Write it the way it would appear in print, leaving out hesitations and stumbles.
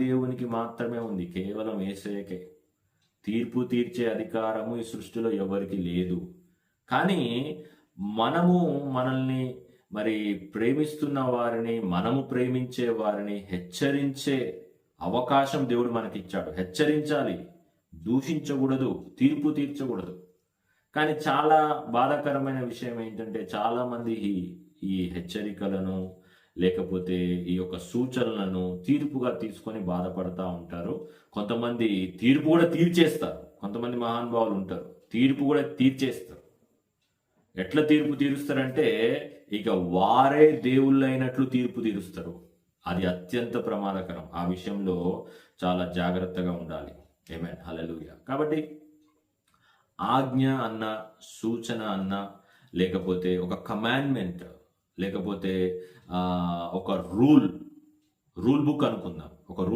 దేవునికి మాత్రమే ఉంది, కేవలం యేసయ్యకే. తీర్పు తీర్చే అధికారము ఈ సృష్టిలో ఎవరికి లేదు. కానీ మనము మనల్ని మరి ప్రేమిస్తున్న వారిని, మనము ప్రేమించే వారిని హెచ్చరించే అవకాశం దేవుడు మనకిచ్చాడు. హెచ్చరించాలి, దూషించకూడదు, తీర్పు తీర్చకూడదు. కానీ చాలా బాధాకరమైన విషయం ఏంటంటే చాలామంది ఈ హెచ్చరికలను లేకపోతే ఈ యొక్క సూచనలను తీర్పుగా తీసుకొని బాధపడతా ఉంటారు. కొంతమంది తీర్పు కూడా తీర్చేస్తారు. కొంతమంది మహానుభావులు ఉంటారు, తీర్పు కూడా తీర్చేస్తారు. ఎట్లా తీర్పు తీరుస్తారంటే ఇక వారే దేవుళ్ళైనట్లు తీర్పు తీరుస్తారు. అది అత్యంత ప్రమాదకరం. ఆ విషయంలో చాలా జాగ్రత్తగా ఉండాలి. ఆమేన్, హల్లెలూయా. కాబట్టి ఆజ్ఞ అన్న, సూచన అన్న, లేకపోతే ఒక కమాండ్మెంట్, లేకపోతే ఒక రూల్ బుక్ అనుకుందాం. ఒక